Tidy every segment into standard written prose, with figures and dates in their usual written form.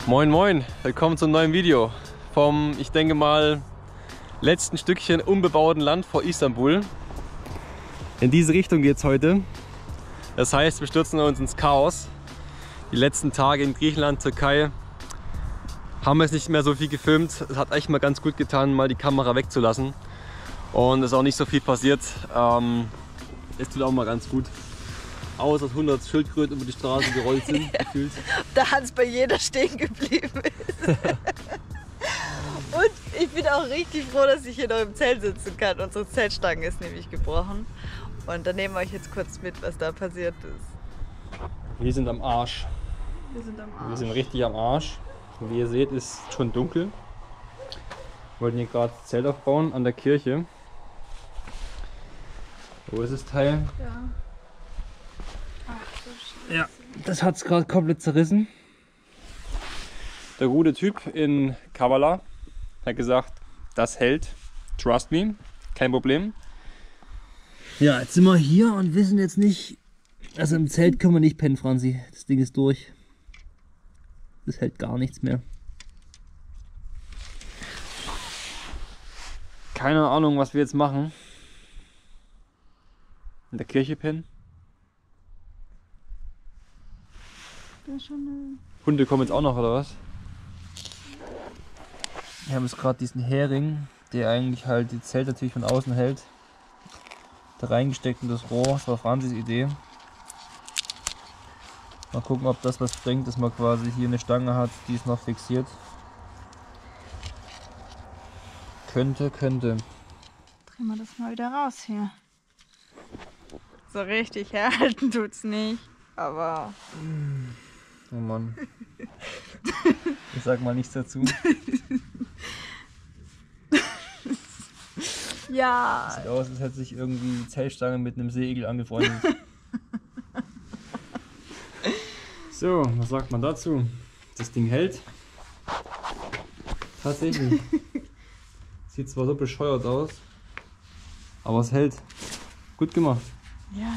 Moin moin, willkommen zum neuen Video vom, ich denke mal, letzten Stückchen unbebauten Land vor Istanbul. In diese Richtung geht es heute. Das heißt, wir stürzen uns ins Chaos. Die letzten Tage in Griechenland, Türkei haben wir es nicht mehr so viel gefilmt. Es hat echt mal ganz gut getan, mal die Kamera wegzulassen. Und es ist auch nicht so viel passiert. Es tut auch mal ganz gut. Außer dass 100 Schildkröten über die Straße gerollt sind, gefühlt. Da Hans bei jeder stehen geblieben ist. Und ich bin auch richtig froh, dass ich hier noch im Zelt sitzen kann. Unsere Zeltstange ist nämlich gebrochen. Und dann nehmen wir euch jetzt kurz mit, was da passiert ist. Wir sind am Arsch. Wir sind am Arsch. Wir sind richtig am Arsch. Wie ihr seht, ist schon dunkel. Wir wollten hier gerade das Zelt aufbauen an der Kirche. Wo ist das Teil? Ja. Ach, so scheiße. Ja, das hat es gerade komplett zerrissen. Der gute Typ in Kavala hat gesagt, das hält. Trust me, kein Problem. Ja, jetzt sind wir hier und wissen jetzt nicht, also im Zelt können wir nicht pennen, Franzi. Das Ding ist durch. Das hält gar nichts mehr. Keine Ahnung, was wir jetzt machen. In der Kirche pennen. Hunde kommen jetzt auch noch, oder was? Wir haben jetzt gerade diesen Hering, der eigentlich halt die Zelt natürlich von außen hält. Da reingesteckt in das Rohr, das war Franzis Idee. Mal gucken, ob das was bringt, dass man quasi hier eine Stange hat, die es noch fixiert. Könnte. Drehen wir das mal wieder raus hier. So richtig herhalten tut's nicht, aber... Oh Mann. Ich sag mal nichts dazu. Ja. Sieht aus, als hätte sich irgendwie die Zeltstange mit einem Seeigel angefreundet. So, was sagt man dazu? Das Ding hält. Tatsächlich. Sieht zwar so bescheuert aus, aber es hält. Gut gemacht. Ja.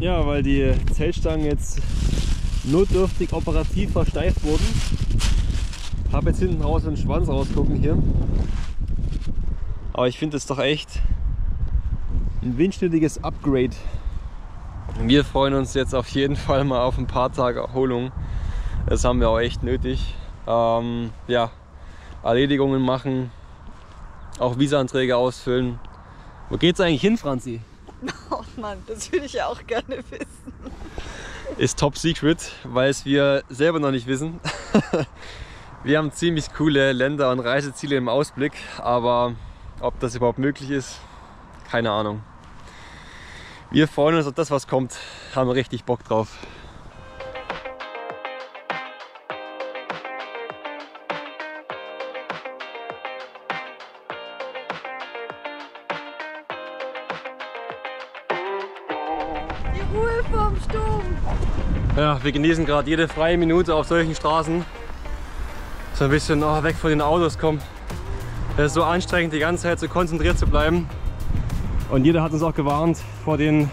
Ja, weil die Zeltstangen jetzt notdürftig operativ versteift wurden. Habe jetzt hinten raus den Schwanz rausgucken hier. Aber ich finde es doch echt ein windschnittiges Upgrade. Wir freuen uns jetzt auf jeden Fall mal auf ein paar Tage Erholung. Das haben wir auch echt nötig. Ja, Erledigungen machen, auch Visa-Anträge ausfüllen. Wo geht's eigentlich hin, Franzi? Oh Mann, das würde ich ja auch gerne wissen. Ist top secret, weil es wir selber noch nicht wissen. Wir haben ziemlich coole Länder und Reiseziele im Ausblick, aber ob das überhaupt möglich ist, keine Ahnung. Wir freuen uns auf das, was kommt, haben richtig Bock drauf. Die Ruhe vom Sturm. Ja, wir genießen gerade jede freie Minute auf solchen Straßen. So ein bisschen weg von den Autos kommen. Es ist so anstrengend, die ganze Zeit so konzentriert zu bleiben. Und jeder hat uns auch gewarnt vor den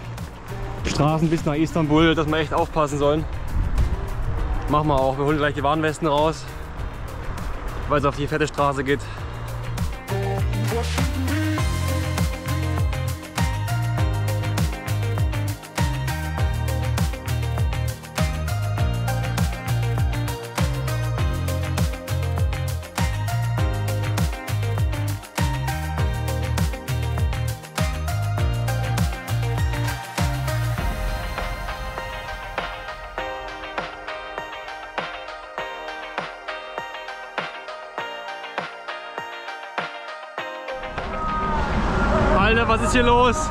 Straßen bis nach Istanbul, dass wir echt aufpassen sollen. Machen wir auch. Wir holen gleich die Warnwesten raus, weil es auf die fette Straße geht. Alter, was ist hier los?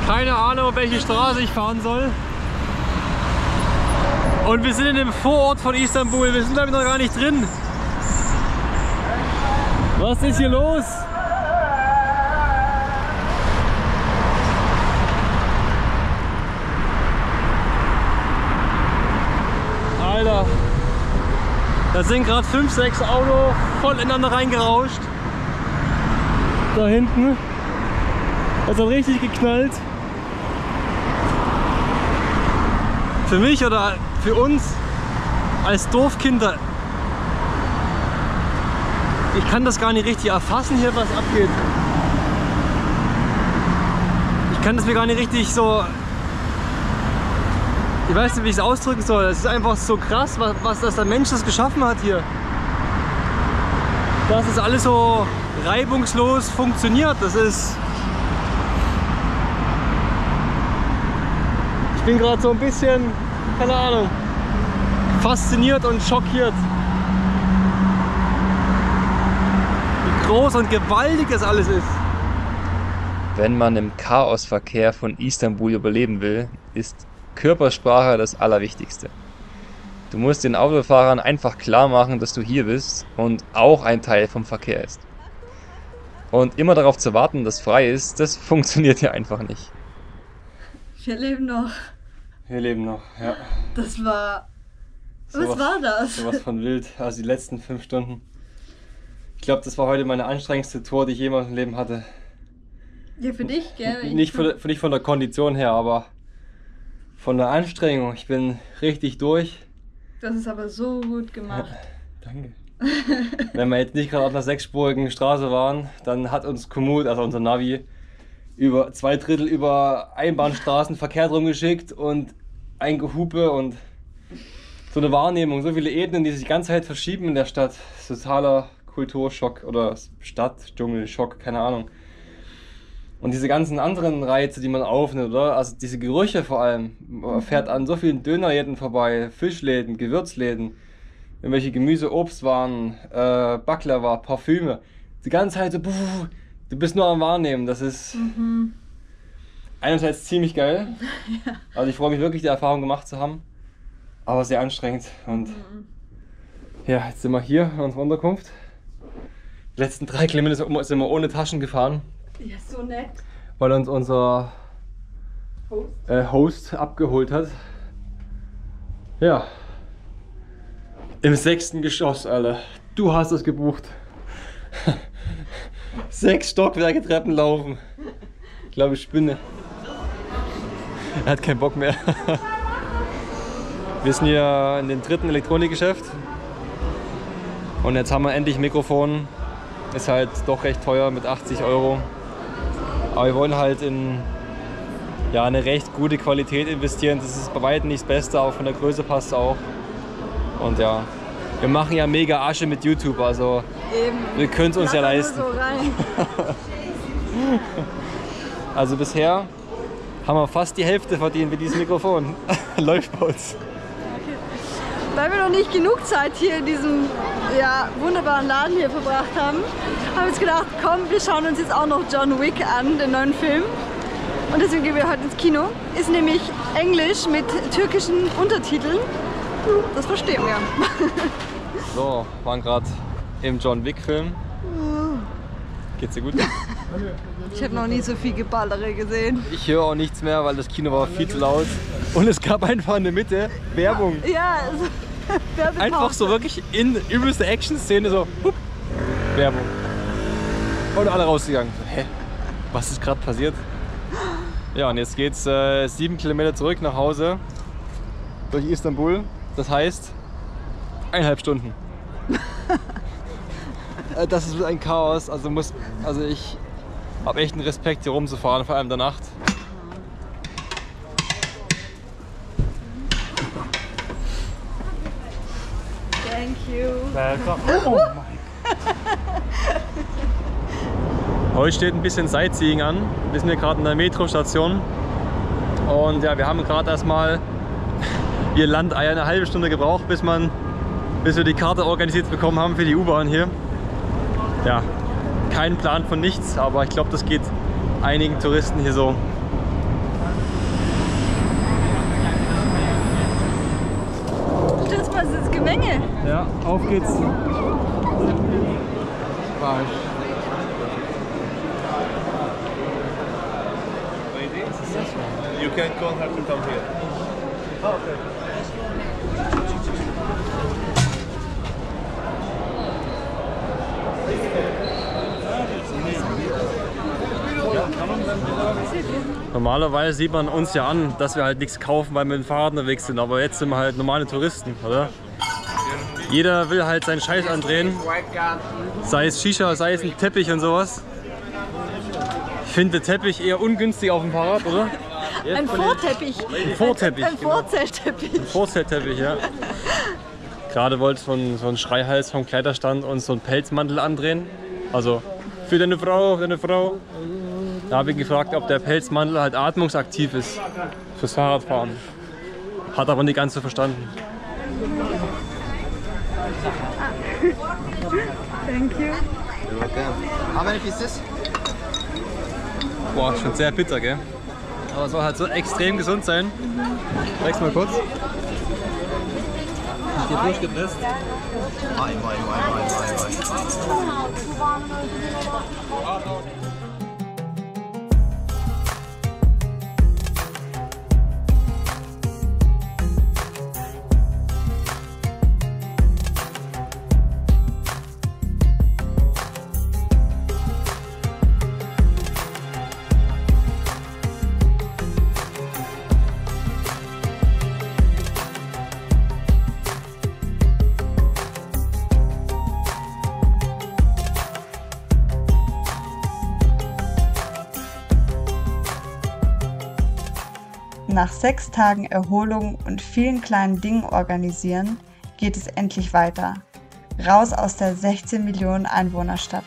Keine Ahnung, auf welche Straße ich fahren soll. Und wir sind in dem Vorort von Istanbul. Wir sind da noch gar nicht drin. Was ist hier los? Alter, da sind gerade 5, 6 Autos voll ineinander reingerauscht. Da hinten. Das hat richtig geknallt. Für mich oder für uns als Dorfkinder, ich kann das gar nicht richtig erfassen hier, was abgeht. Ich kann das mir gar nicht richtig so, ich weiß nicht, wie ich es ausdrücken soll. Es ist einfach so krass, was der Mensch das geschaffen hat hier. Dass es alles so reibungslos funktioniert. Das ist... Ich bin gerade so ein bisschen, keine Ahnung, fasziniert und schockiert. Wie groß und gewaltig das alles ist. Wenn man im Chaosverkehr von Istanbul überleben will, ist Körpersprache das Allerwichtigste. Du musst den Autofahrern einfach klar machen, dass du hier bist und auch ein Teil vom Verkehr ist. Und immer darauf zu warten, dass frei ist, das funktioniert hier einfach nicht. Wir leben noch. Wir leben noch, ja. Das war... Was war das? Sowas von wild, also die letzten 5 Stunden. Ich glaube, das war heute meine anstrengendste Tour, die ich jemals im Leben hatte. Ja, für dich, gell? Nicht von der Kondition her, aber von der Anstrengung. Ich bin richtig durch. Das ist aber so gut gemacht. Ja, danke. Wenn wir jetzt nicht gerade auf einer 6-spurigen Straße waren, dann hat uns Komoot, also unser Navi, über 2/3 über Einbahnstraßen verkehrt rumgeschickt und ein Gehupe und so eine Wahrnehmung, so viele Ebenen, die sich die ganze Zeit verschieben in der Stadt. Totaler Kulturschock oder Stadt-Dschungel-Schock, keine Ahnung. Und diese ganzen anderen Reize, die man aufnimmt, oder? Also diese Gerüche vor allem. Man fährt an so vielen Dönerläden vorbei, Fischläden, Gewürzläden, irgendwelche Gemüse, Obstwaren, Baklava, Parfüme. Die ganze Zeit so, du bist nur am Wahrnehmen. Das ist einerseits ziemlich geil. Ja. Also ich freue mich wirklich, die Erfahrung gemacht zu haben. Aber sehr anstrengend. Und ja, jetzt sind wir hier in unserer Unterkunft. Die letzten 3 Kilometer sind wir ohne Taschen gefahren. Ja, so nett. Weil uns unser Host abgeholt hat. Ja. Im 6. Geschoss, Alter. Du hast es gebucht. 6 Stockwerke Treppen laufen. Ich glaube, ich spinne. Er hat keinen Bock mehr. Wir sind hier in dem 3. Elektronikgeschäft. Und jetzt haben wir endlich ein Mikrofon. Ist halt doch recht teuer mit 80 €. Aber wir wollen halt in eine recht gute Qualität investieren. Das ist bei weitem nicht das Beste, aber von der Größe passt es auch. Und ja, wir machen ja mega Asche mit YouTube, also eben. Wir können es uns ja leisten. So rein. Also bisher haben wir fast die Hälfte verdient mit diesem Mikrofon. Läuft bei uns. Weil wir noch nicht genug Zeit hier in diesem wunderbaren Laden hier verbracht haben, haben wir uns gedacht, komm, wir schauen uns jetzt auch noch John Wick an, den neuen Film. Und deswegen gehen wir heute ins Kino. Ist nämlich Englisch mit türkischen Untertiteln. Das verstehen wir. So, waren gerade im John Wick Film. Geht's dir gut? Ich habe noch nie so viel Geballere gesehen. Ich höre auch nichts mehr, weil das Kino war viel zu laut. Und es gab einfach in der Mitte Werbung. Ja, also, einfach so wirklich in übelste Action-Szene so Werbung. Und alle rausgegangen. Hä? Was ist gerade passiert? Ja, und jetzt geht's 7 Kilometer zurück nach Hause durch Istanbul. Das heißt 1,5 Stunden. Das ist ein Chaos. Also ich habe echt einen Respekt, hier rumzufahren, vor allem in der Nacht. Thank you. Oh mein. Heute steht ein bisschen Sightseeing an. Wir sind hier gerade in der Metrostation. Und ja, wir haben gerade erstmal ihr Landeier eine halbe Stunde gebraucht, bis wir die Karte organisiert bekommen haben für die U-Bahn hier. Ja, kein Plan von nichts, aber ich glaube, das geht einigen Touristen hier so. Stürz mal ins Gemenge. Ja, auf geht's. You can call her to come here. Oh, okay. Normalerweise sieht man uns ja an, dass wir halt nichts kaufen, weil wir mit dem Fahrrad unterwegs sind, aber jetzt sind wir halt normale Touristen, oder? Jeder will halt seinen Scheiß andrehen. Sei es Shisha, sei es ein Teppich und sowas. Ich finde Teppich eher ungünstig auf dem Fahrrad, oder? Ein Vorteppich. Ein Vorteppich. Ein Vorzeltteppich. Ein Vorzeltteppich, ja. Gerade wollte so ein Schreihals vom Kleiderstand uns so einen Pelzmantel andrehen. Also für deine Frau, Da habe ich gefragt, ob der Pelzmantel halt atmungsaktiv ist fürs Fahrradfahren. Hat aber nicht ganz so verstanden. Thank you. You're welcome. How many pieces? Boah, schon sehr bitter, gell? Aber es soll halt so extrem gesund sein. Zeig's mal kurz. Hier durchgepresst. Moin. Nach 6 Tagen Erholung und vielen kleinen Dingen organisieren, geht es endlich weiter. Raus aus der 16 Millionen Einwohnerstadt.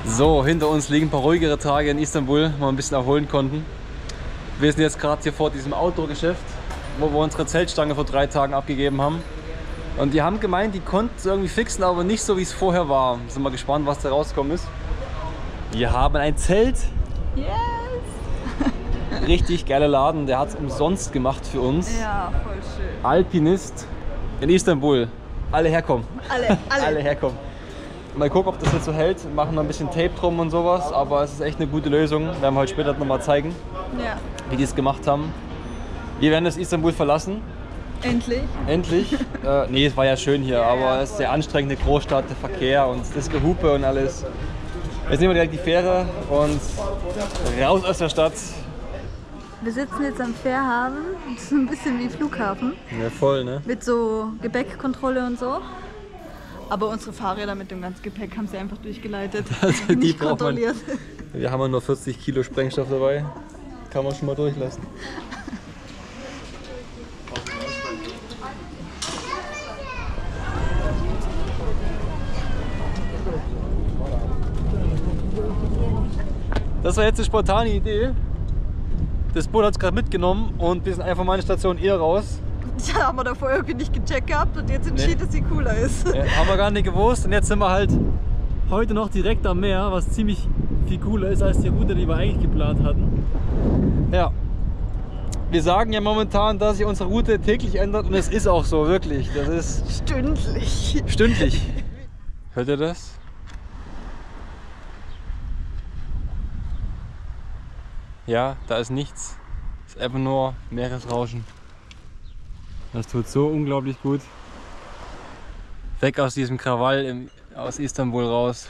So, hinter uns liegen ein paar ruhigere Tage in Istanbul, wo wir ein bisschen erholen konnten. Wir sind jetzt gerade hier vor diesem Outdoor-Geschäft, wo wir unsere Zeltstange vor 3 Tagen abgegeben haben. Und die haben gemeint, die konnten es irgendwie fixen, aber nicht so, wie es vorher war. Sind mal gespannt, was da rausgekommen ist. Wir haben ein Zelt. Yes! Richtig geiler Laden, der hat es umsonst gemacht für uns. Ja, voll schön. Alpinist in Istanbul. Alle herkommen. Alle. Herkommen. Mal gucken, ob das jetzt so hält. Wir machen noch ein bisschen Tape drum und sowas, aber es ist echt eine gute Lösung. Werden wir heute später noch mal zeigen, wie die es gemacht haben. Wir werden das Istanbul verlassen. Endlich. Endlich. Nee, es war ja schön hier, aber es ist sehr anstrengend, eine Großstadt, der Verkehr und das Gehupe und alles. Jetzt nehmen wir direkt die Fähre und raus aus der Stadt. Wir sitzen jetzt am Fährhafen. Das ist ein bisschen wie Flughafen. Ja, voll, ne? Mit so Gepäckkontrolle und so. Aber unsere Fahrräder mit dem ganzen Gepäck haben sie einfach durchgeleitet. Also die nicht braucht man. kontrolliert. Wir haben ja nur 40 Kilo Sprengstoff dabei. Kann man schon mal durchlassen. Das war jetzt eine spontane Idee. Das Boot hat es gerade mitgenommen und wir sind einfach mal eine Station eher raus. Ja, haben wir davor irgendwie nicht gecheckt gehabt und jetzt entschieden, dass sie cooler ist. Ja, haben wir gar nicht gewusst und jetzt sind wir halt heute noch direkt am Meer, was ziemlich viel cooler ist als die Route, die wir eigentlich geplant hatten. Ja, wir sagen ja momentan, dass sich unsere Route täglich ändert und es ist auch so, wirklich. Das ist Stündlich. stündlich. Hört ihr das? Ja, da ist nichts. Es ist einfach nur Meeresrauschen. Das tut so unglaublich gut. Weg aus diesem Krawall aus Istanbul raus.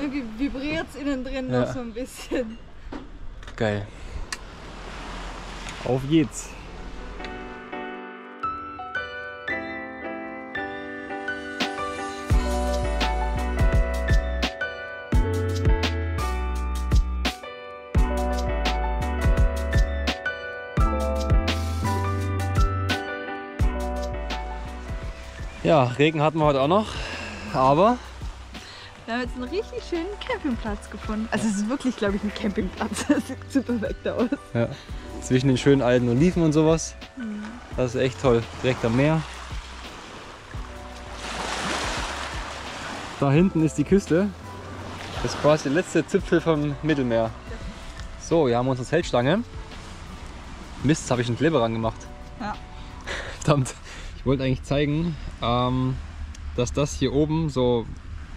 Irgendwie vibriert es innen drin Ja. noch so ein bisschen. Geil. Auf geht's. Ja, Regen hatten wir heute auch noch, aber Wir haben jetzt einen richtig schönen Campingplatz gefunden. Also es ist wirklich, glaube ich, ein Campingplatz. Das sieht super perfekt aus. ja, zwischen den schönen alten Oliven und sowas, das ist echt toll. Direkt am Meer. Da hinten ist die Küste. Das ist quasi der letzte Zipfel vom Mittelmeer. So, wir haben unsere Zeltstange. Mist, jetzt habe ich einen Kleber ran gemacht. Ja. Verdammt. Ich wollte eigentlich zeigen, dass das hier oben so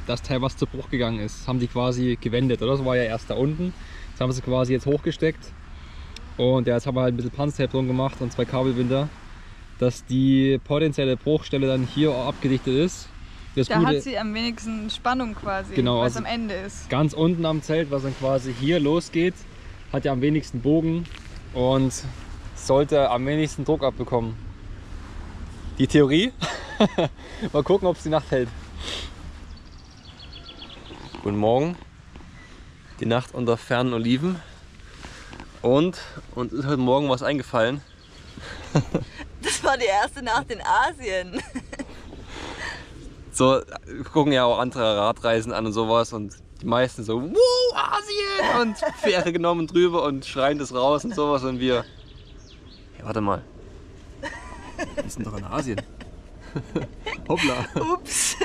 das Teil, was zu Bruch gegangen ist, haben die quasi gewendet, oder? Das war ja erst da unten. Das haben sie quasi jetzt hochgesteckt. Und ja, jetzt haben wir halt ein bisschen Panzertape drum gemacht und 2 Kabelbinder. dass die potenzielle Bruchstelle dann hier abgedichtet ist. Das Da Gute, hat sie am wenigsten Spannung quasi, Genau, was also am Ende ist. ganz unten am Zelt, was dann quasi hier losgeht, hat ja am wenigsten Bogen und sollte am wenigsten Druck abbekommen. Die Theorie. Mal gucken, ob es die Nacht hält. Guten Morgen. Die Nacht unter fernen Oliven. Und uns ist heute Morgen was eingefallen. Das war die erste Nacht in Asien. So gucken ja auch andere Radreisen an und sowas und die meisten so, wow, Asien! Und Fähre genommen drüber und schreien das raus und sowas und wir, hey, warte mal, wir sind doch in Asien. Hoppla. Ups.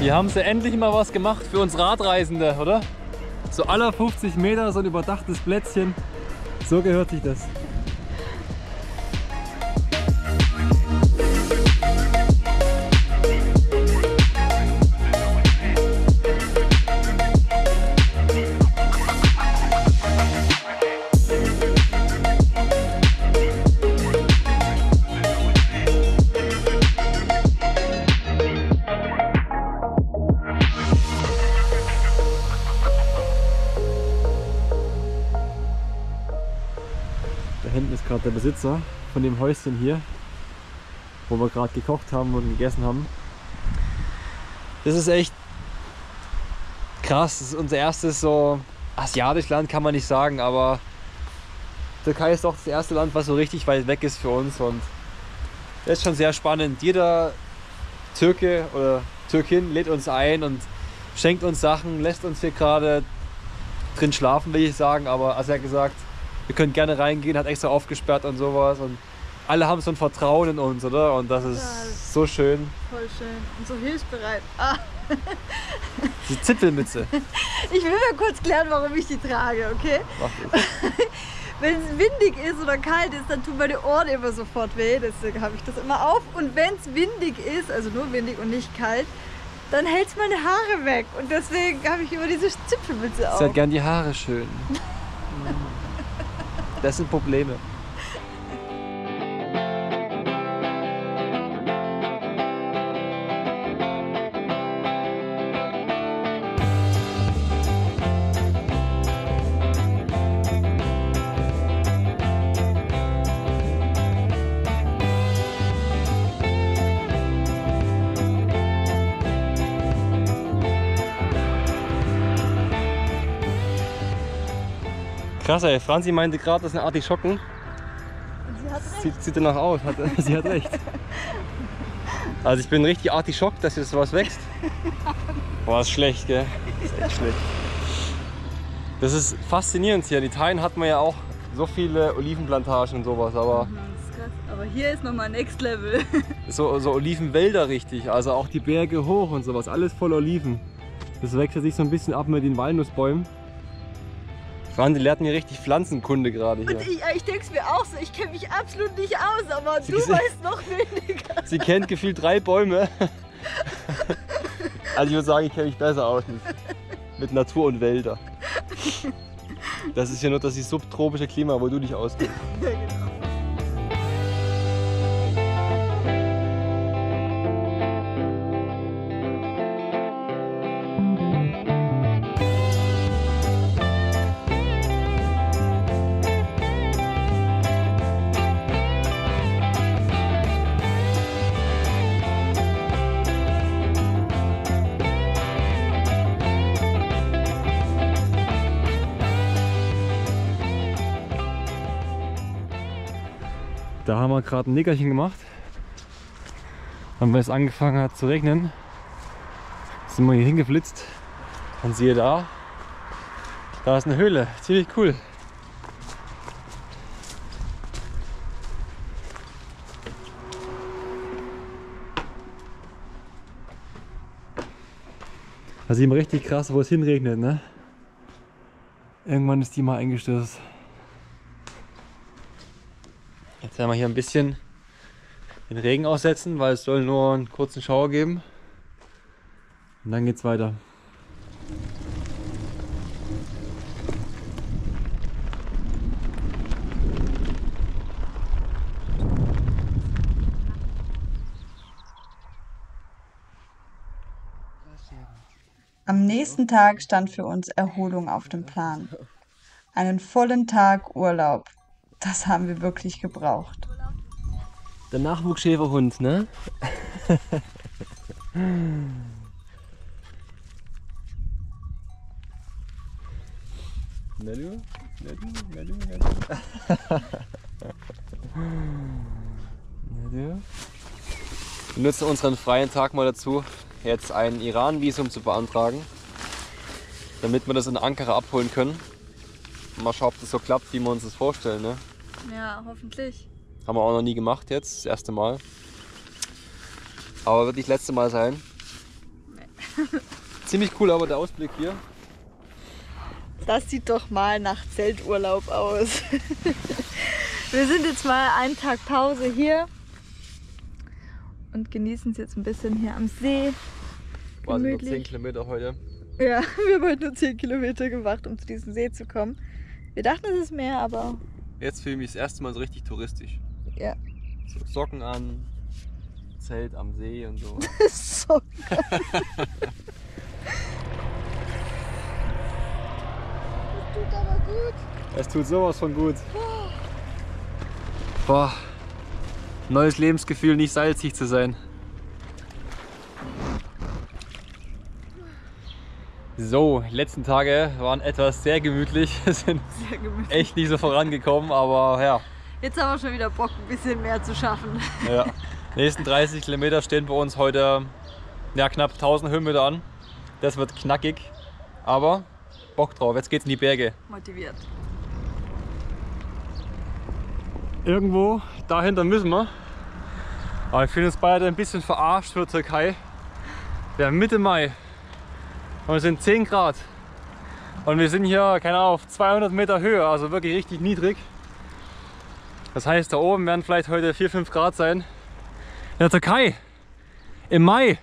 Hier haben sie endlich mal was gemacht für uns Radreisende, oder? So alle 50 Meter so ein überdachtes Plätzchen. So gehört sich das. Da hinten ist gerade der Besitzer von dem Häuschen hier, wo wir gerade gekocht haben und gegessen haben. Das ist echt krass. Das ist unser erstes so asiatisches Land, kann man nicht sagen, aber Türkei ist doch das erste Land, was so richtig weit weg ist für uns und das ist schon sehr spannend. Jeder Türke oder Türkin lädt uns ein und schenkt uns Sachen, lässt uns hier gerade drin schlafen, will ich sagen, aber also er hat gesagt, wir können gerne reingehen, hat extra aufgesperrt und sowas und alle haben so ein Vertrauen in uns, oder? Und das ist so schön. Voll schön und so hilfsbereit. Ah. Die Zipfelmütze. Ich will mal kurz klären, warum ich die trage, okay? Mach das. Wenn es windig ist oder kalt ist, dann tun meine Ohren immer sofort weh, deswegen habe ich das immer auf. Und wenn es windig ist, also nur windig und nicht kalt, dann hält es meine Haare weg. Und deswegen habe ich immer diese Zipfelmütze auf. Sie hat gern die Haare schön. Das sind Probleme. Krass, ey. Franzi meinte gerade, das sind Artischocken. Und sie hat recht. Sieht danach aus. Sie hat recht. Also ich bin richtig artischockt, dass hier sowas wächst. Boah, ist schlecht, gell? Das ist echt schlecht. Das ist faszinierend hier. In Italien hat man ja auch so viele Olivenplantagen und sowas, aber Das ist krass. Aber hier ist nochmal Next Level. so Olivenwälder richtig. Also auch die Berge hoch und sowas. Alles voll Oliven. Das wechselt sich so ein bisschen ab mit den Walnussbäumen. Franzi lehrt mir richtig Pflanzenkunde gerade hier. Und ich denke es mir auch so, ich kenne mich absolut nicht aus, aber du weißt noch weniger. Sie kennt gefühlt 3 Bäume. Also ich würde sagen, ich kenne mich besser aus mit Natur und Wälder. Das ist ja nur das subtropische Klima, wo du dich auskennst. Ja, genau. Da haben wir gerade ein Nickerchen gemacht. Und wenn es angefangen hat zu regnen, sind wir hier hingeflitzt. Und siehe da, da ist eine Höhle. Ziemlich cool. Da sieht man richtig krass, wo es hinregnet, ne? Irgendwann ist die mal eingestürzt. Jetzt werden wir hier ein bisschen den Regen aussetzen, weil es soll nur einen kurzen Schauer geben. Und dann geht's weiter. Am nächsten Tag stand für uns Erholung auf dem Plan. Einen vollen Tag Urlaub. Das haben wir wirklich gebraucht. Der Nachwuchsschäferhund, ne? Wir nutzen unseren freien Tag mal dazu, jetzt ein Iran-Visum zu beantragen, damit wir das in Ankara abholen können. Mal schauen, ob das so klappt, wie wir uns das vorstellen. Ne? Ja, hoffentlich. Haben wir auch noch nie gemacht jetzt, das erste Mal. Aber wird nicht das letzte Mal sein. Nee. Ziemlich cool aber der Ausblick hier. Das sieht doch mal nach Zelturlaub aus. Wir sind jetzt mal einen Tag Pause hier und genießen es jetzt ein bisschen hier am See. Quasi nur 10 Kilometer heute. Ja, wir haben heute nur 10 Kilometer gemacht, um zu diesem See zu kommen. Wir dachten, es ist mehr, aber... Jetzt fühle ich mich das erste Mal so richtig touristisch. Ja. So Socken an, Zelt am See und so. Socken an. Das tut aber gut. Es tut sowas von gut. Boah, neues Lebensgefühl, nicht salzig zu sein. So, die letzten Tage waren etwas sehr gemütlich. Wir sind echt nicht so vorangekommen, aber ja. Jetzt haben wir schon wieder Bock, ein bisschen mehr zu schaffen. Ja. Die nächsten 30 Kilometer stehen bei uns heute ja, knapp 1000 Höhenmeter an. Das wird knackig, aber Bock drauf. Jetzt geht's in die Berge. Motiviert. Irgendwo dahinter müssen wir. Aber ich finde uns beide ein bisschen verarscht für Türkei. Wir haben Mitte Mai und es sind 10 Grad. Und wir sind hier, keine Ahnung, auf 200 Meter Höhe, also wirklich richtig niedrig. Das heißt, da oben werden vielleicht heute 4-5 Grad sein. In der Türkei! Im Mai!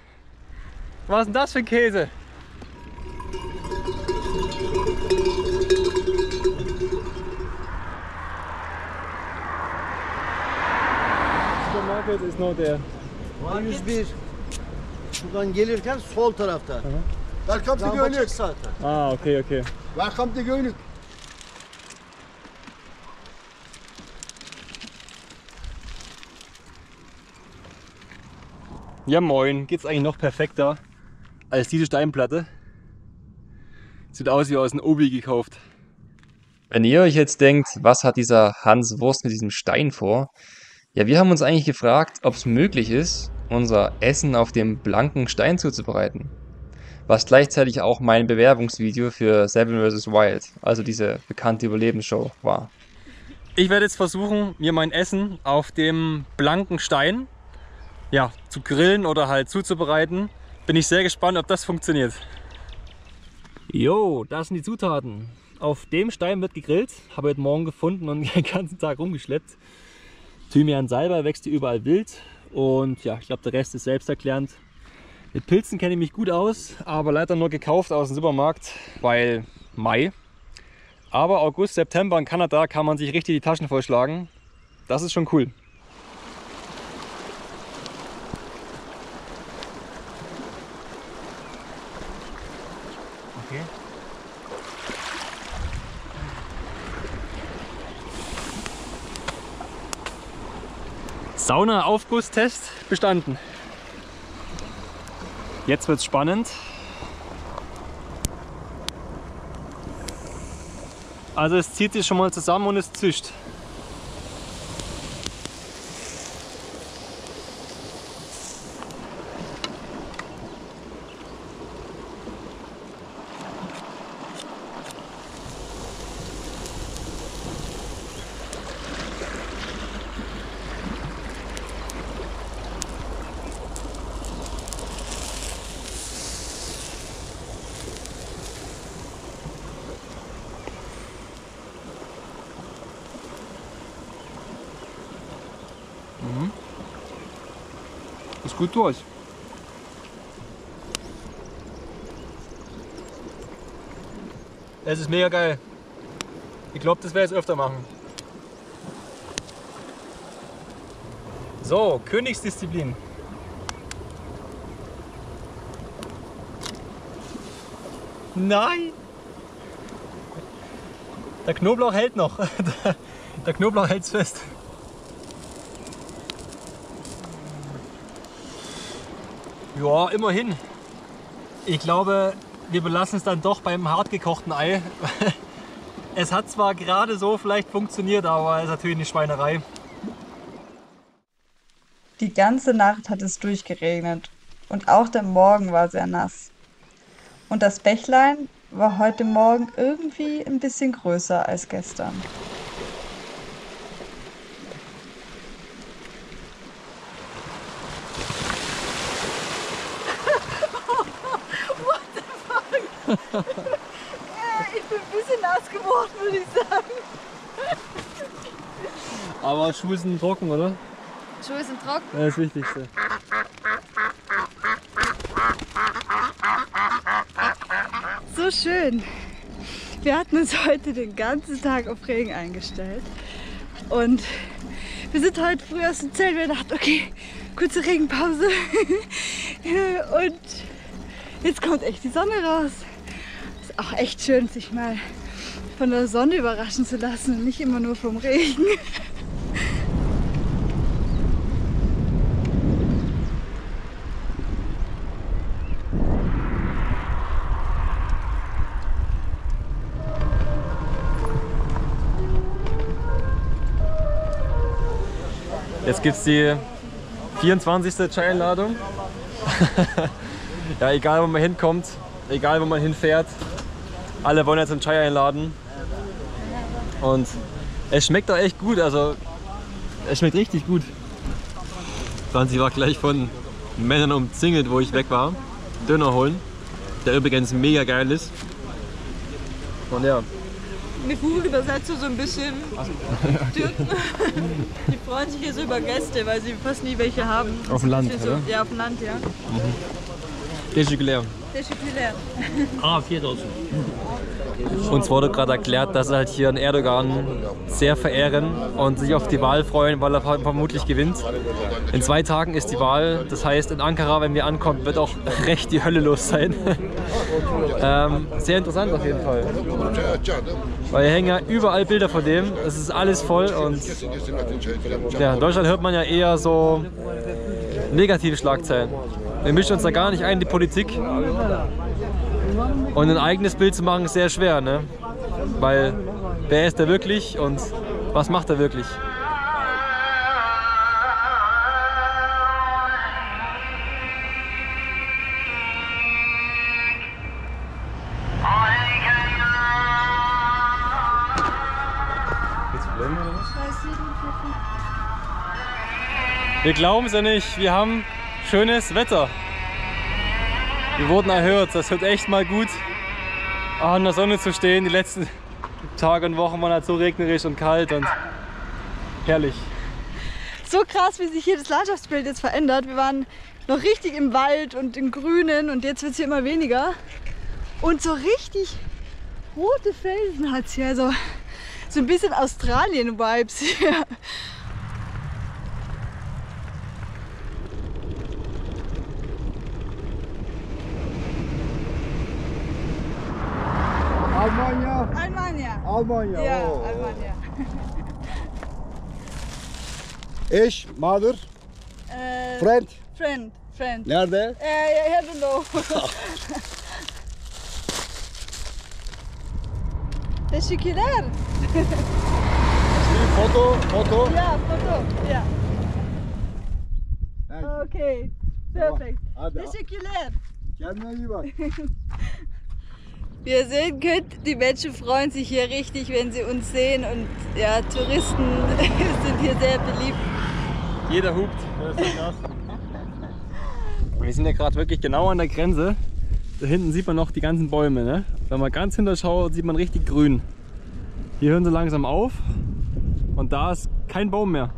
Was ist denn das für ein Käse? Supermarket is not there. Var 101. Şuradan gelirken sol tarafta. Welcome to Göynük. Ah, okay, okay. Welcome to Göynük. Ja moin, geht's eigentlich noch perfekter als diese Steinplatte? Sieht aus wie aus einem Obi gekauft. Wenn ihr euch jetzt denkt, was hat dieser Hans Wurst mit diesem Stein vor? Ja, wir haben uns eigentlich gefragt, ob es möglich ist, unser Essen auf dem blanken Stein zuzubereiten. Was gleichzeitig auch mein Bewerbungsvideo für Seven vs. Wild, also diese bekannte Überlebensshow, war. Ich werde jetzt versuchen, mir mein Essen auf dem blanken Stein ja, zu grillen oder halt zuzubereiten. Bin ich sehr gespannt, ob das funktioniert. Jo, das sind die Zutaten. Auf dem Stein wird gegrillt. Habe heute Morgen gefunden und den ganzen Tag rumgeschleppt. Thymian, Salbei wächst hier überall wild. Und ja, ich glaube, der Rest ist selbsterklärend. Mit Pilzen kenne ich mich gut aus, aber leider nur gekauft aus dem Supermarkt, weil Mai. Aber August, September in Kanada kann man sich richtig die Taschen vollschlagen. Das ist schon cool. Okay. Sauna-Aufgusstest bestanden. Jetzt wird's spannend. Also es zieht sich schon mal zusammen und es zischt. Ist gut durch. Es ist mega geil. Ich glaube, das werde ich jetzt öfter machen. So, Königsdisziplin. Nein! Der Knoblauch hält noch. Der Knoblauch hält's fest. Ja, immerhin. Ich glaube, wir belassen es dann doch beim hart gekochten Ei. Es hat zwar gerade so vielleicht funktioniert, aber es ist natürlich eine Schweinerei. Die ganze Nacht hat es durchgeregnet und auch der Morgen war sehr nass. Und das Bächlein war heute Morgen irgendwie ein bisschen größer als gestern. Ich bin ein bisschen nass geworden, würde ich sagen. Aber Schuhe sind trocken, oder? Schuhe sind trocken. Das ist das Wichtigste. So schön. Wir hatten uns heute den ganzen Tag auf Regen eingestellt. Und wir sind heute früh aus dem Zelt und dachten, okay, kurze Regenpause. Und jetzt kommt echt die Sonne raus. Ist auch echt schön, sich mal von der Sonne überraschen zu lassen und nicht immer nur vom Regen. Jetzt gibt es die 24. Chai-Einladung. Ja, egal wo man hinkommt, egal wo man hinfährt, alle wollen jetzt einen Chai einladen. Und es schmeckt auch echt gut, also es schmeckt richtig gut. 20 war gleich von Männern umzingelt, wo ich weg war, Döner holen, der übrigens mega geil ist. Und ja. Mit Buch übersetzt so ein bisschen Türken. Die freuen sich hier so über Gäste, weil sie fast nie welche haben. Auf dem Land, so, oder? ja, auf dem Land, ja. Teşekkürler. Teşekkürler. Uns wurde gerade erklärt, dass sie halt hier einen Erdogan sehr verehren und sich auf die Wahl freuen, weil er vermutlich gewinnt. In 2 Tagen ist die Wahl, das heißt in Ankara, wenn wir ankommen, wird auch recht die Hölle los sein. Sehr interessant auf jeden Fall. Weil hier hängen ja überall Bilder von dem, es ist alles voll und ja, in Deutschland hört man ja eher so negative Schlagzeilen. Wir mischen uns da gar nicht ein in die Politik. Und ein eigenes Bild zu machen ist sehr schwer, ne? Weil wer ist er wirklich und was macht er wirklich? Wir glauben es ja nicht, wir haben schönes Wetter. Wir wurden erhört, das wird echt mal gut, in der Sonne zu stehen. Die letzten Tage und Wochen waren halt so regnerisch und kalt und herrlich. So krass, wie sich hier das Landschaftsbild jetzt verändert. Wir waren noch richtig im Wald und im Grünen und jetzt wird es hier immer weniger. Und so richtig rote Felsen hat es hier, also so ein bisschen Australien-Vibes hier. Almanya. Almanya. Almanya. Ja, Oh, oh. Almanya. Eş, mother, friend. Friend. Nerede? I don't know. Teşekkürler. Foto. Ja, Foto. Ja. Thank you. Okay. Perfekt. Hadi. Teşekkürler. Kendine iyi bak. Wie ihr sehen könnt, die Menschen freuen sich hier richtig, wenn sie uns sehen und ja, Touristen sind hier sehr beliebt. Jeder hupt. Wir sind ja gerade wirklich genau an der Grenze. Da hinten sieht man noch die ganzen Bäume. Ne? Wenn man ganz hinter schaut, sieht man richtig grün. Hier hören sie langsam auf und da ist kein Baum mehr.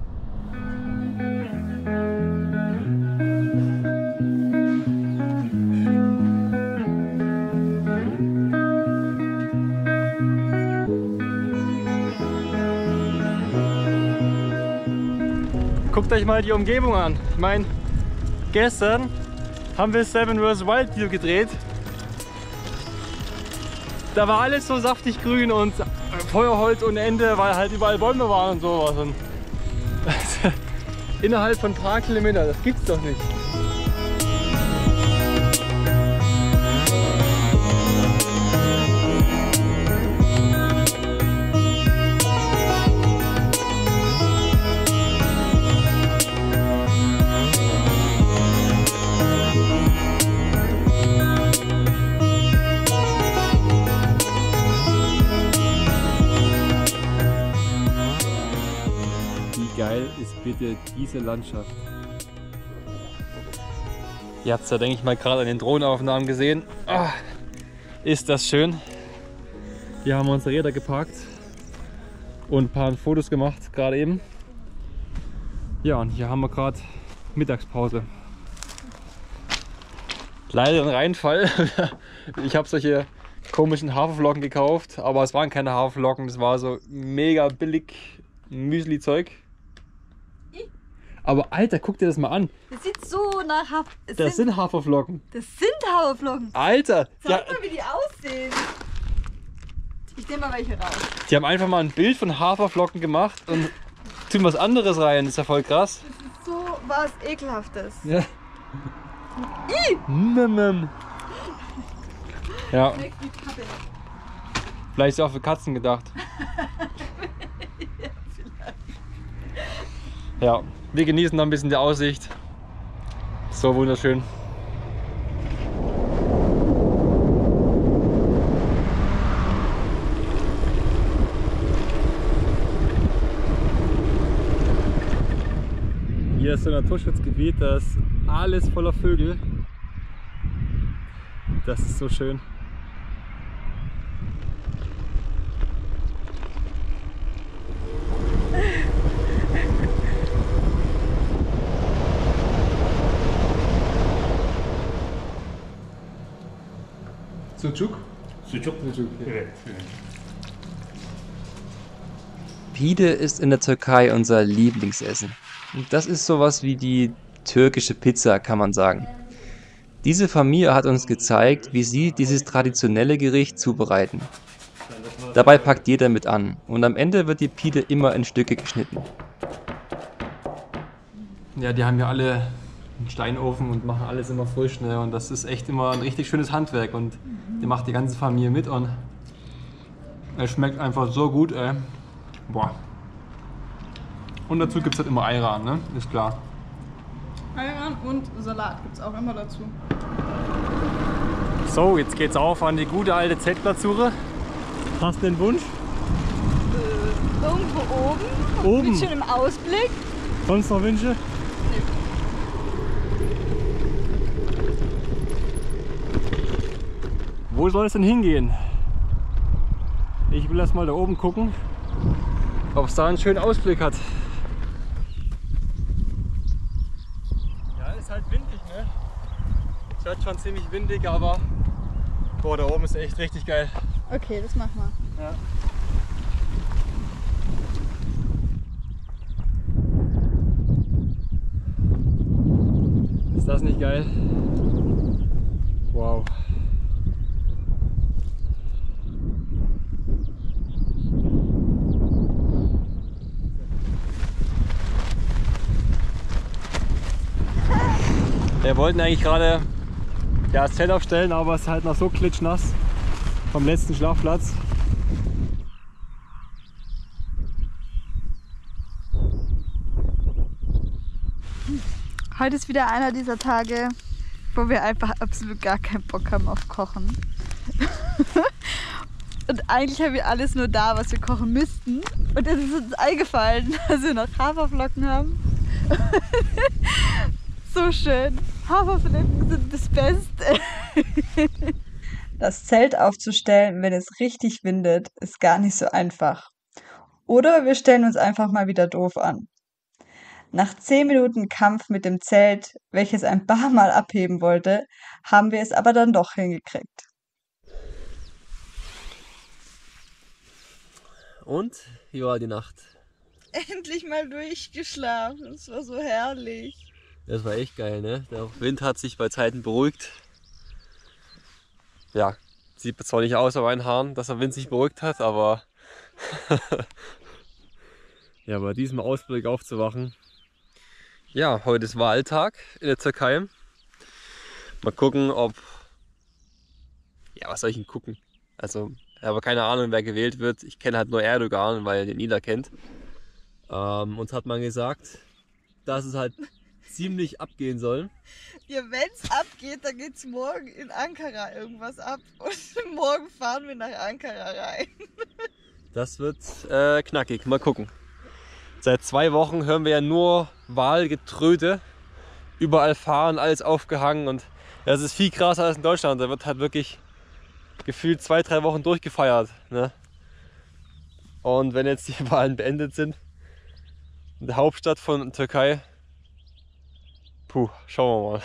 Guckt euch mal die Umgebung an. Ich meine, gestern haben wir Seven vs. Wild Video gedreht. Da war alles so saftig grün und Feuerholz ohne Ende, weil halt überall Bäume waren und sowas. Und innerhalb von ein paar Kilometern, das gibt's doch nicht. Wie geil ist bitte diese Landschaft? Ihr habt es ja, denke ich mal, gerade an den Drohnenaufnahmen gesehen. Ah, ist das schön. Hier haben wir unsere Räder geparkt und ein paar Fotos gemacht, gerade eben. Ja, und hier haben wir gerade Mittagspause. Leider ein Reinfall. Ich habe solche komischen Haferflocken gekauft, aber es waren keine Haferflocken, das war so mega billig Müsli-Zeug. Aber Alter, guck dir das mal an. Das sieht so nach Das sind Haferflocken. Das sind Haferflocken. Alter! Zeig mal, wie die aussehen. Ich nehme mal welche raus. Die haben einfach mal ein Bild von Haferflocken gemacht und tun was anderes rein. Das ist ja voll krass. Das ist so was Ekelhaftes. Ja. Ja. Vielleicht ist ja auch für Katzen gedacht. Ja, wir genießen noch ein bisschen die Aussicht. So wunderschön. Hier ist so ein Naturschutzgebiet, da ist alles voller Vögel. Das ist so schön. Sucuk? Sucuk. Evet. Pide ist in der Türkei unser Lieblingsessen. Und das ist sowas wie die türkische Pizza, kann man sagen. Diese Familie hat uns gezeigt, wie sie dieses traditionelle Gericht zubereiten. Dabei packt jeder mit an und am Ende wird die Pide immer in Stücke geschnitten. Ja, die haben ja alle einen Steinofen und machen alles immer frisch, ne? Und das ist echt immer ein richtig schönes Handwerk und die macht die ganze Familie mit und es schmeckt einfach so gut, ey. Boah. Und dazu gibt es halt immer Ayran, ne? Ist klar. Ayran und Salat gibt es auch immer dazu. So, jetzt geht's auf an die gute alte Zeltplatzsuche. Hast du den Wunsch? Irgendwo oben. Oben? Mit schönem Ausblick. Sonst noch Wünsche? Wo soll es denn hingehen? Ich will erst mal da oben gucken, ob es da einen schönen Ausblick hat. Ja, ist halt windig, ne? Es wird schon ziemlich windig, aber boah, da oben ist echt richtig geil. Okay, das machen wir. Ja. Ist das nicht geil? Wow. Wir wollten eigentlich gerade das Zelt aufstellen, aber es ist halt noch so klitschnass vom letzten Schlafplatz. Heute ist wieder einer dieser Tage, wo wir einfach absolut gar keinen Bock haben auf Kochen. Und eigentlich haben wir alles nur da, was wir kochen müssten. Und es ist uns eingefallen, dass wir noch Haferflocken haben. So schön. Haferflocken sind das Beste. Das Zelt aufzustellen, wenn es richtig windet, ist gar nicht so einfach. Oder wir stellen uns einfach mal wieder doof an. Nach 10 Minuten Kampf mit dem Zelt, welches ein paar Mal abheben wollte, haben wir es aber dann doch hingekriegt. Und wie war die Nacht? endlich mal durchgeschlafen. Es war so herrlich. Das war echt geil, ne? Der Wind hat sich bei Zeiten beruhigt. Ja, sieht zwar nicht aus auf meinen Haaren, dass der Wind sich beruhigt hat, aber ja, bei diesem Ausblick aufzuwachen. Ja, heute ist Wahltag in der Türkei. Mal gucken, ob... Ja, was soll ich denn gucken? Also, ich habe keine Ahnung, wer gewählt wird. Ich kenne halt nur Erdogan, weil er den Nila kennt. Uns hat man gesagt, dass es halt ziemlich abgehen soll. Ja, wenn es abgeht, dann geht es morgen in Ankara irgendwas ab. Und morgen fahren wir nach Ankara rein. Das wird knackig. Mal gucken. Seit 2 Wochen hören wir ja nur Wahlgetröte. Überall fahren, alles aufgehangen. Und das ist viel krasser als in Deutschland. Da wird halt wirklich gefühlt 2-3 Wochen durchgefeiert. Ne? Und wenn jetzt die Wahlen beendet sind, in der Hauptstadt von Türkei, puh, schauen wir mal.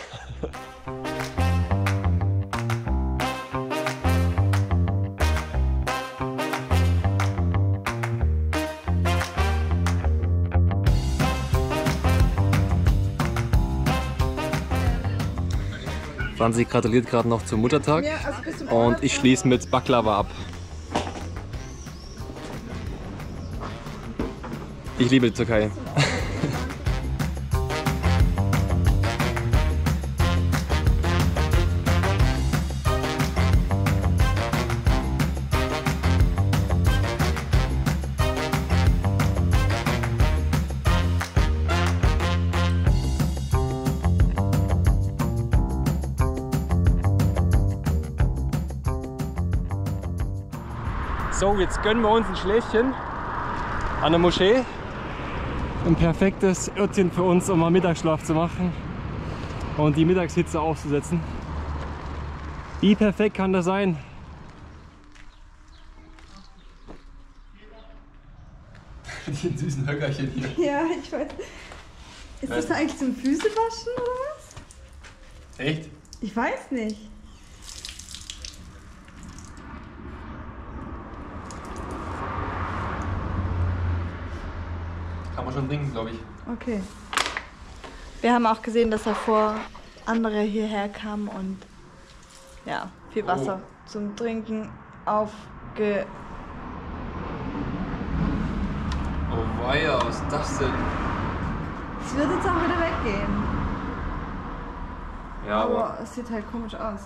Franzi gratuliert gerade noch zum Muttertag und ich schließe mit Baklava ab. Ich liebe die Türkei. So, jetzt gönnen wir uns ein Schläfchen an der Moschee. Ein perfektes Örtchen für uns, um mal Mittagsschlaf zu machen und die Mittagshitze auszusetzen. Wie perfekt kann das sein? Die süßen Höckerchen hier. Ja, ich weiß. Ist das eigentlich zum Füßewaschen oder was? Echt? Ich weiß nicht. Kann man schon trinken, glaube ich. Okay. Wir haben auch gesehen, dass davor andere hierher kamen und ja, viel Wasser zum Trinken aufge... Oh weia, was ist das denn? Es wird jetzt auch wieder weggehen. Ja, Aber es sieht halt komisch aus.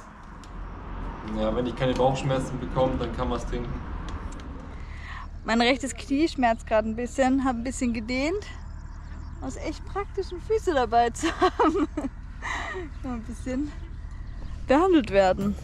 ja, wenn ich keine Bauchschmerzen bekomme, dann kann man es trinken. Mein rechtes Knie schmerzt gerade ein bisschen, habe ein bisschen gedehnt. Aus echt praktischen Füße dabei zu haben. Mal ein bisschen behandelt werden.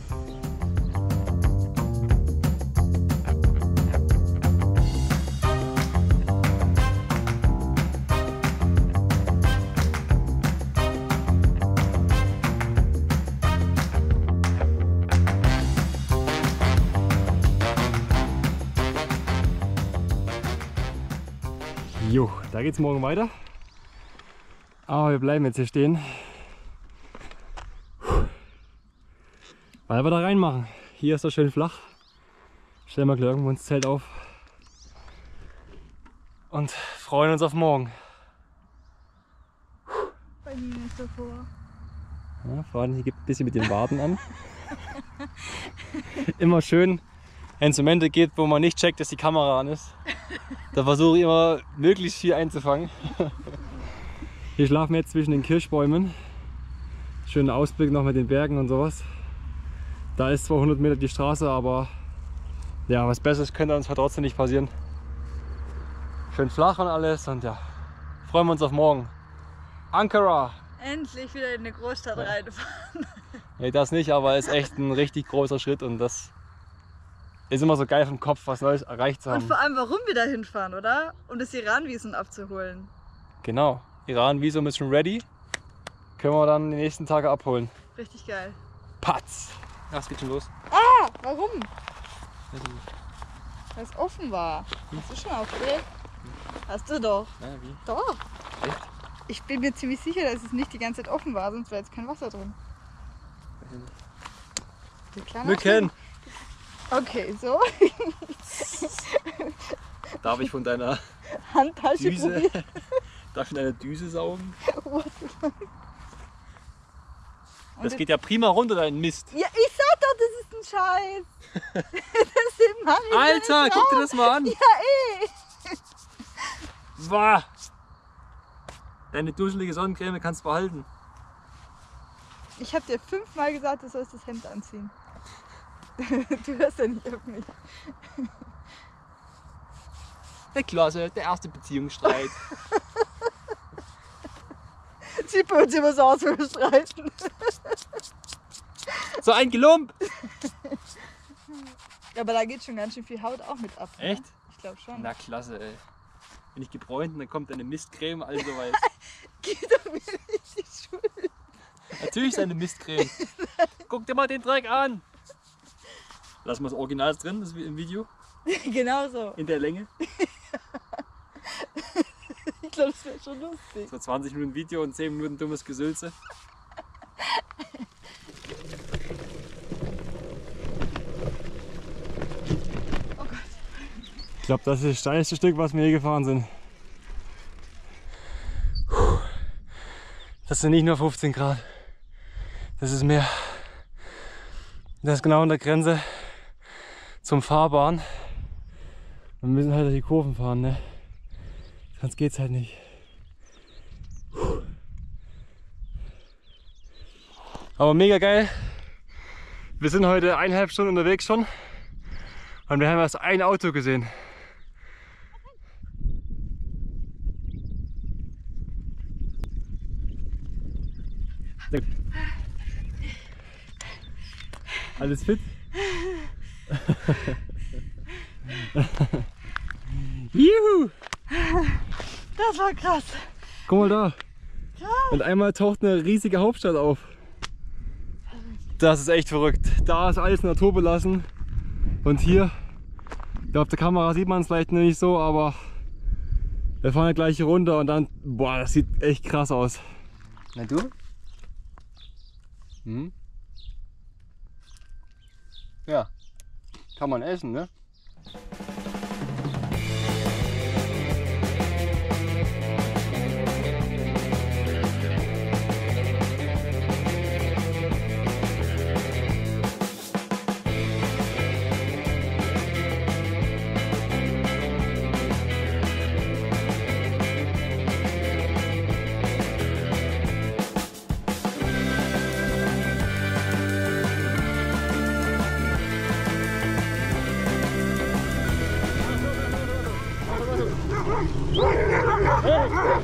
Jo, da geht's morgen weiter. Aber wir bleiben jetzt hier stehen. Weil wir da reinmachen. Hier ist das schön flach. Stellen wir gleich irgendwo ins Zelt auf. Und freuen uns auf morgen. Bei mir ist davor. Ja, Faden hier gibt ein bisschen mit den Waden an. Immer schön, wenn es um Momente geht, wo man nicht checkt, dass die Kamera an ist. Da versuche ich immer möglichst viel einzufangen. Hier schlafen wir jetzt zwischen den Kirschbäumen. Schöner Ausblick noch mit den Bergen und sowas. Da ist zwar 100 Meter die Straße, aber ja, was Besseres könnte uns halt trotzdem nicht passieren. Schön flach und alles und ja, freuen wir uns auf morgen. Ankara! Endlich wieder in eine Großstadt reinfahren. Nee, das nicht, aber ist echt ein richtig großer Schritt und das ist immer so geil vom Kopf, was Neues erreicht zu haben. Und vor allem, warum wir da hinfahren, oder? Um das Iran-Visum abzuholen. Genau, Iran-Visum ist schon ready. Können wir dann die nächsten Tage abholen. Richtig geil. Patz! Ja, es geht schon los. Ah, warum? Weil es offen war. Hast du schon aufgeregt? Hast du doch. Ja, wie? Doch. Echt? Ich bin mir ziemlich sicher, dass es nicht die ganze Zeit offen war, sonst wäre jetzt kein Wasser drin. Mücken! Okay, so. Darf ich von deiner Handtasche Düse. probieren. Darf ich in eine Düse saugen? Und Das geht ja prima runter, dein Mist. ja, ich sag doch, das ist ein Scheiß. Das sind Marie. Alter, guck dir das mal an. Ja, eh. Wah. Deine duschelige Sonnencreme kannst du behalten. Ich hab dir 5-mal gesagt, du sollst das Hemd anziehen. Du hörst ja nicht auf mich. Der Klasse, der erste Beziehungsstreit. Sieht bei uns immer so aus, wenn wir streiten. So ein Gelump. Ja, aber da geht schon ganz schön viel Haut auch mit ab. Ne? Echt? Ich glaube schon. Na klasse, ey. Wenn ich gebräunt, dann kommt eine Mistcreme, also weiß. Geh doch mir nicht die Schuld. Natürlich ist eine Mistcreme. Guck dir mal den Dreck an. Lass mal das Original drin, das im Video, Genau so. in der Länge. Ich glaube, das wäre schon lustig. So 20 Minuten Video und 10 Minuten dummes Gesülze. Oh Gott. Ich glaube, das ist das steilste Stück, was wir hier gefahren sind. Das sind nicht nur 15 Grad. Das ist mehr. Das ist genau an der Grenze zum Fahrbahn. Wir müssen halt durch die Kurven fahren, ne? Sonst geht's halt nicht. Aber mega geil. Wir sind heute 1,5 Stunden unterwegs schon. Und wir haben erst ein Auto gesehen. Alles fit? Juhu! Das war krass. Guck mal da. Und einmal taucht eine riesige Hauptstadt auf. Das ist echt verrückt. Da ist alles naturbelassen. Und hier, auf der Kamera sieht man es vielleicht noch nicht so, aber wir fahren ja gleich hier runter und dann, boah, das sieht echt krass aus. Na du? Hm? Ja, kann man essen, ne?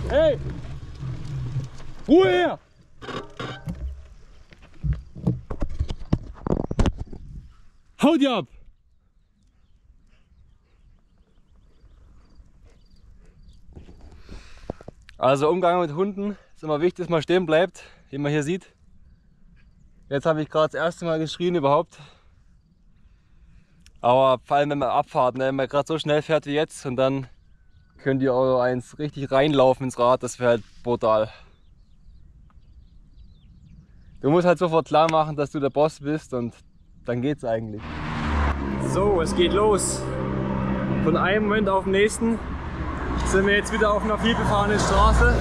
Hey! Ruhe her! Hau die ab! Also Umgang mit Hunden ist immer wichtig, dass man stehen bleibt, wie man hier sieht. Jetzt habe ich gerade das erste Mal geschrien überhaupt. Aber vor allem wenn man abfahrt, ne? Wenn man gerade so schnell fährt wie jetzt und dann könnt ihr Euro 1 richtig reinlaufen ins Rad, das wäre halt brutal. Du musst halt sofort klar machen, dass du der Boss bist und dann geht's eigentlich. So, es geht los. Von einem Moment auf den nächsten sind wir jetzt wieder auf einer vielbefahrenen Straße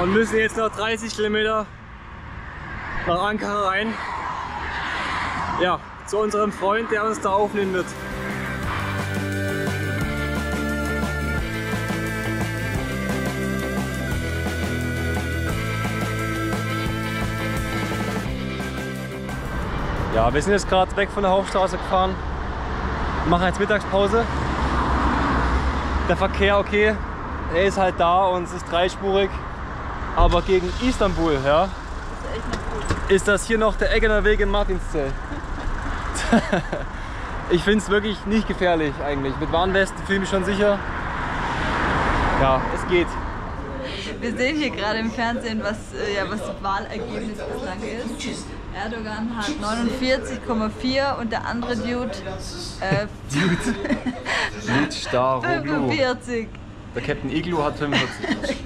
und müssen jetzt noch 30 Kilometer nach Ankara rein. Ja, zu unserem Freund, der uns da aufnehmen wird. Ja, wir sind jetzt gerade weg von der Hauptstraße gefahren, machen jetzt Mittagspause. Der Verkehr, okay, er ist halt da und es ist dreispurig, aber gegen Istanbul, ja, ist das hier noch der Eggener Weg in Martinszell. Ich finde es wirklich nicht gefährlich eigentlich. Mit Warnwesten fühle ich mich schon sicher. Ja, es geht. Wir sehen hier gerade im Fernsehen, was das Wahlergebnis bislang ist. Erdogan hat 49,4 und der andere Dude Star 45. Der Captain Igloo hat 45.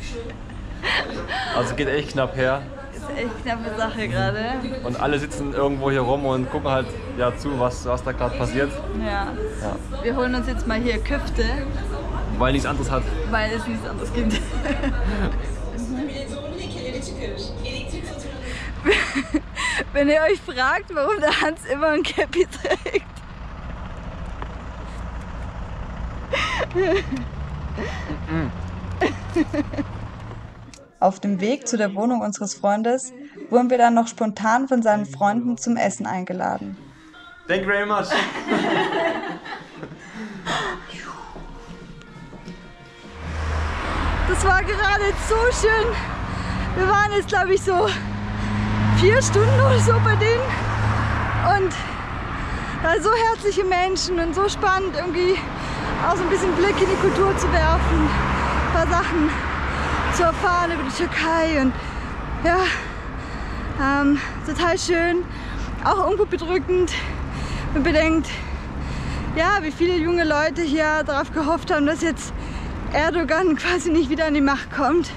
Also geht echt knapp her. Ist echt knappe Sache gerade. Und alle sitzen irgendwo hier rum und gucken halt ja, zu, was da gerade passiert. Ja. Wir holen uns jetzt mal hier Küfte. Weil nichts anderes hat. Weil es nichts anderes gibt. Wenn ihr euch fragt, warum der Hans immer ein Cappy trägt. Auf dem Weg zu der Wohnung unseres Freundes wurden wir dann noch spontan von seinen Freunden zum Essen eingeladen. Thank you very much. Das war gerade so schön. Wir waren jetzt, glaube ich, so 4 Stunden oder so bei denen. Und so herzliche Menschen und so spannend, irgendwie auch so ein bisschen Blick in die Kultur zu werfen, ein paar Sachen zu erfahren über die Türkei und ja, total schön, auch irgendwo bedrückend. Man bedenkt, ja, wie viele junge Leute hier darauf gehofft haben, dass jetzt Erdogan quasi nicht wieder an die Macht kommt.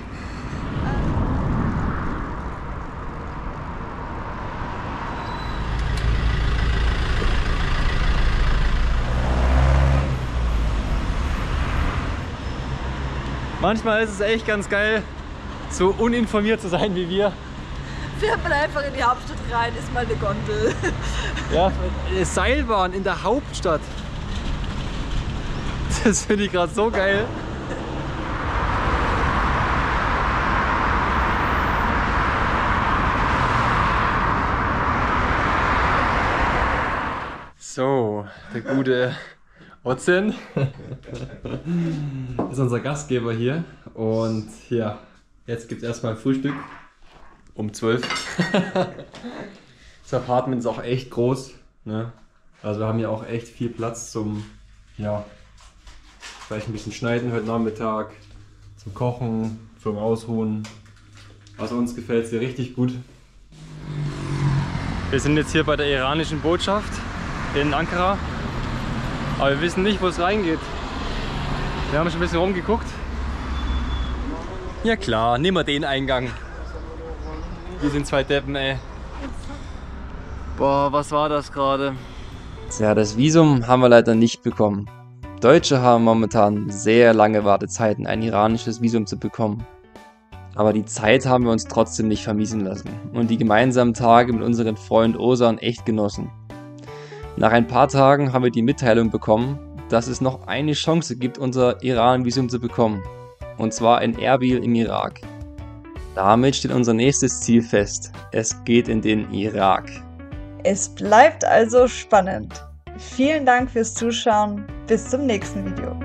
Manchmal ist es echt ganz geil, so uninformiert zu sein wie wir. Fährt man einfach in die Hauptstadt rein, ist mal eine Gondel. Ja, Seilbahn in der Hauptstadt. Das finde ich gerade so geil. So, der gute Ozen ist unser Gastgeber hier. Und ja, jetzt gibt es erstmal Frühstück um 12. Das Apartment ist auch echt groß. Ne? Also wir haben hier auch echt viel Platz zum, ja, vielleicht ein bisschen schneiden heute Nachmittag, zum Kochen, zum Ausruhen. Also uns gefällt es hier richtig gut. Wir sind jetzt hier bei der iranischen Botschaft in Ankara, aber wir wissen nicht, wo es reingeht. Wir haben schon ein bisschen rumgeguckt. Ja klar, nehmen wir den Eingang. Wir sind 2 Deppen, ey. Boah, was war das gerade? Ja, das Visum haben wir leider nicht bekommen. Deutsche haben momentan sehr lange Wartezeiten, ein iranisches Visum zu bekommen. Aber die Zeit haben wir uns trotzdem nicht vermiesen lassen und die gemeinsamen Tage mit unserem Freund Ozan echt genossen. Nach ein paar Tagen haben wir die Mitteilung bekommen, dass es noch eine Chance gibt, unser Iran-Visum zu bekommen. Und zwar in Erbil im Irak. Damit steht unser nächstes Ziel fest. Es geht in den Irak. Es bleibt also spannend. Vielen Dank fürs Zuschauen. Bis zum nächsten Video.